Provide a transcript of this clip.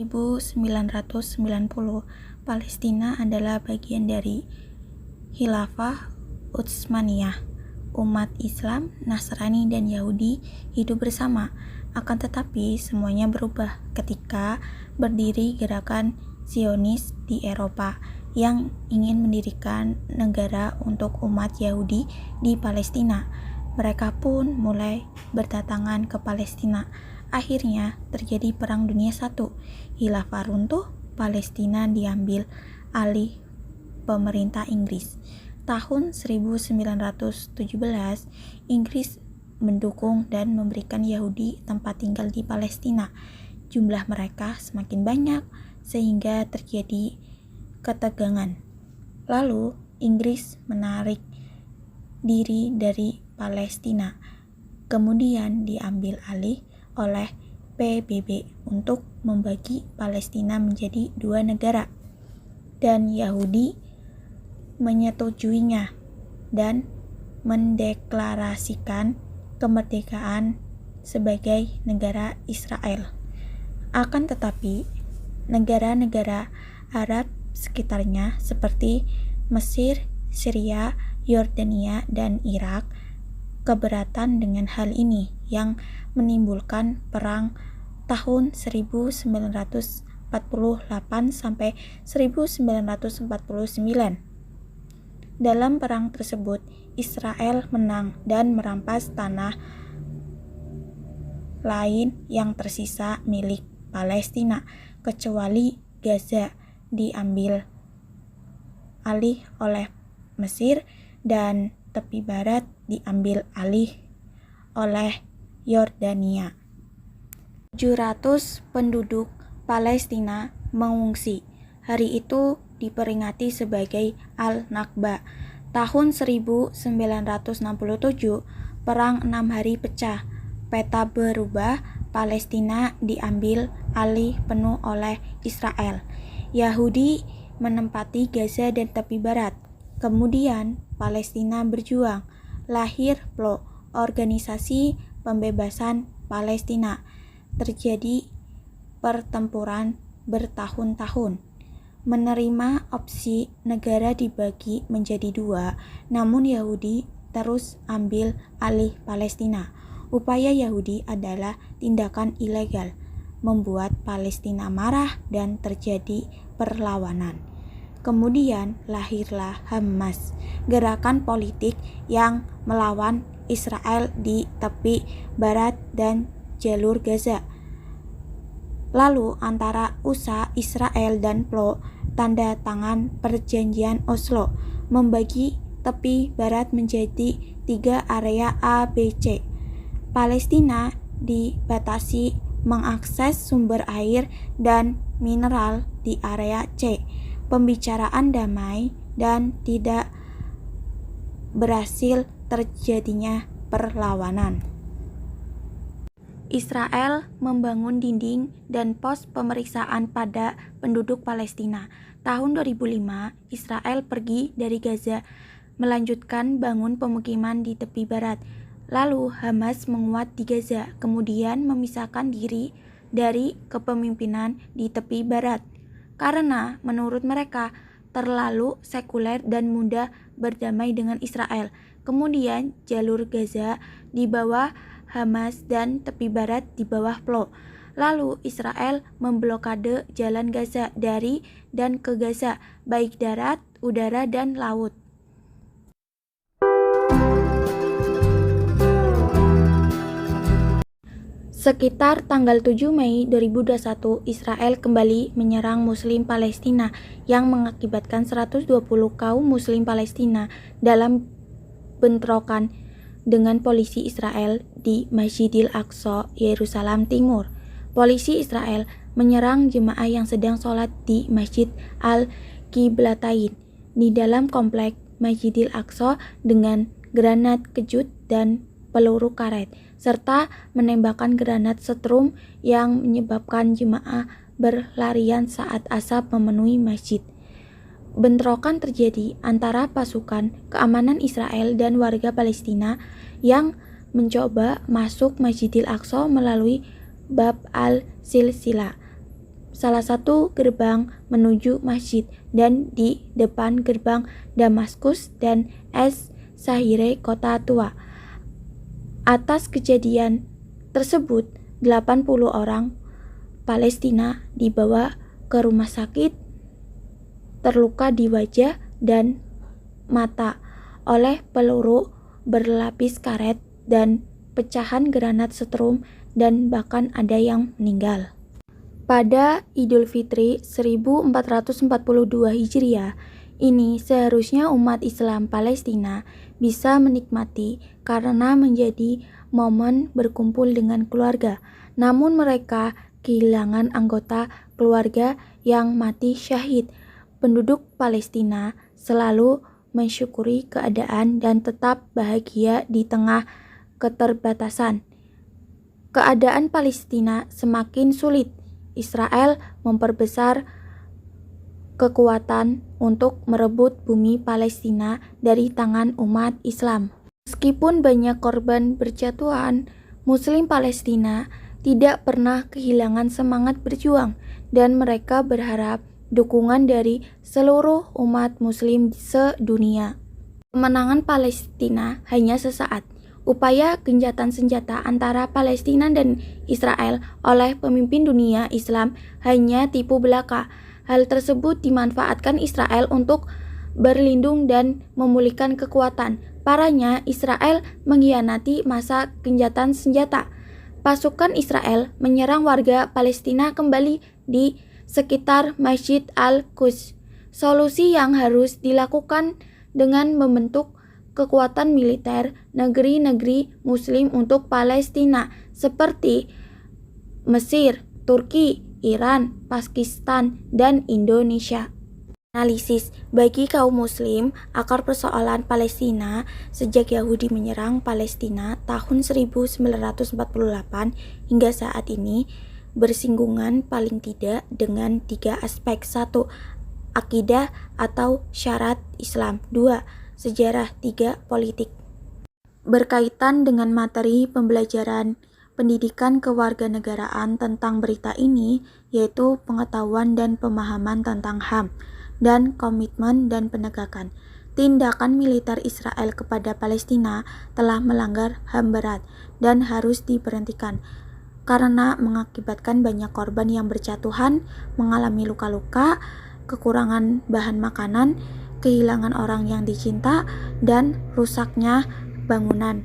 1990, Palestina adalah bagian dari Khilafah Utsmaniyah. Umat Islam, Nasrani, dan Yahudi hidup bersama. Akan tetapi, semuanya berubah ketika berdiri gerakan Zionis di Eropa yang ingin mendirikan negara untuk umat Yahudi di Palestina. Mereka pun mulai berdatangan ke Palestina. Akhirnya terjadi Perang Dunia I. Khilafah runtuh, Palestina diambil alih pemerintah Inggris. Tahun 1917, Inggris mendukung dan memberikan Yahudi tempat tinggal di Palestina. Jumlah mereka semakin banyak sehingga terjadi ketegangan. Lalu Inggris menarik diri dari Palestina, kemudian diambil alih oleh PBB untuk membagi Palestina menjadi dua negara, dan Yahudi menyetujuinya dan mendeklarasikan kemerdekaan sebagai negara Israel. Akan tetapi, negara-negara Arab sekitarnya seperti Mesir, Syria, Yordania, dan Irak keberatan dengan hal ini yang menimbulkan perang tahun 1948 sampai 1949. Dalam perang tersebut, Israel menang dan merampas tanah lain yang tersisa milik Palestina, kecuali Gaza diambil alih oleh Mesir dan tepi barat diambil alih oleh Yordania. 700 penduduk Palestina mengungsi. Hari itu diperingati sebagai Al-Nakba. Tahun 1967, perang 6 hari pecah. Peta berubah, Palestina diambil alih penuh oleh Israel. Yahudi menempati Gaza dan tepi barat. Kemudian Palestina berjuang. Lahir PLO, Organisasi Pembebasan Palestina. Terjadi pertempuran bertahun-tahun. Menerima opsi negara dibagi menjadi dua, namun Yahudi terus ambil alih Palestina. Upaya Yahudi adalah tindakan ilegal, membuat Palestina marah dan terjadi perlawanan. Kemudian lahirlah Hamas, gerakan politik yang melawan Israel di tepi barat dan jalur Gaza. Lalu antara USA, Israel, dan PLO tanda tangan perjanjian Oslo, membagi tepi barat menjadi 3 area A, B, C. Palestina dibatasi mengakses sumber air dan mineral di area C. Pembicaraan damai dan tidak berhasil, terjadinya perlawanan. Israel membangun dinding dan pos pemeriksaan pada penduduk Palestina. Tahun 2005, Israel pergi dari Gaza, melanjutkan bangun pemukiman di tepi barat. Lalu Hamas menguat di Gaza, kemudian memisahkan diri dari kepemimpinan di tepi barat. Karena menurut mereka terlalu sekuler dan mudah berdamai dengan Israel. Kemudian jalur Gaza di bawah Hamas dan tepi barat di bawah PLO. Lalu Israel memblokade jalan Gaza dari dan ke Gaza, baik darat, udara, dan laut. Sekitar tanggal 7 Mei 2021, Israel kembali menyerang Muslim Palestina yang mengakibatkan 120 kaum Muslim Palestina dalam bentrokan dengan polisi Israel di Masjidil Aqsa, Yerusalem Timur. Polisi Israel menyerang jemaah yang sedang sholat di Masjid Al-Qiblatain di dalam komplek Masjidil Aqsa dengan granat kejut dan peluru karet, serta menembakkan granat setrum yang menyebabkan jemaah berlarian saat asap memenuhi masjid. Bentrokan terjadi antara pasukan keamanan Israel dan warga Palestina yang mencoba masuk Masjidil Aqsa melalui Bab al-Silsilah, salah satu gerbang menuju masjid dan di depan gerbang Damaskus dan Es-Sahire kota tua. Atas kejadian tersebut, 80 orang Palestina dibawa ke rumah sakit terluka di wajah dan mata oleh peluru berlapis karet dan pecahan granat setrum, dan bahkan ada yang meninggal. Pada Idul Fitri 1442 Hijriah ini seharusnya umat Islam Palestina bisa menikmati karena menjadi momen berkumpul dengan keluarga. Namun mereka kehilangan anggota keluarga yang mati syahid. Penduduk Palestina selalu mensyukuri keadaan dan tetap bahagia di tengah keterbatasan. Keadaan Palestina semakin sulit. Israel memperbesar kekuatan untuk merebut bumi Palestina dari tangan umat Islam. Meskipun banyak korban berjatuhan, Muslim Palestina tidak pernah kehilangan semangat berjuang, dan mereka berharap dukungan dari seluruh umat Muslim sedunia. Kemenangan Palestina hanya sesaat. Upaya gencatan senjata antara Palestina dan Israel oleh pemimpin dunia Islam hanya tipu belaka. Hal tersebut dimanfaatkan Israel untuk berlindung dan memulihkan kekuatan. Parahnya, Israel mengkhianati masa gencatan senjata. Pasukan Israel menyerang warga Palestina kembali di sekitar Masjid Al-Quds. Solusi yang harus dilakukan dengan membentuk kekuatan militer negeri-negeri Muslim untuk Palestina seperti Mesir, Turki, Iran, Pakistan, dan Indonesia. Analisis bagi kaum Muslim, akar persoalan Palestina sejak Yahudi menyerang Palestina tahun 1948 hingga saat ini bersinggungan paling tidak dengan 3 aspek. 1. Akidah atau syarat Islam. 2. Sejarah. 3. Politik. Berkaitan dengan materi pembelajaran pendidikan kewarganegaraan tentang berita ini, yaitu pengetahuan dan pemahaman tentang HAM, dan komitmen dan penegakan. Tindakan militer Israel kepada Palestina telah melanggar HAM berat dan harus diberhentikan karena mengakibatkan banyak korban yang berjatuhan, mengalami luka-luka, kekurangan bahan makanan, kehilangan orang yang dicinta, dan rusaknya bangunan.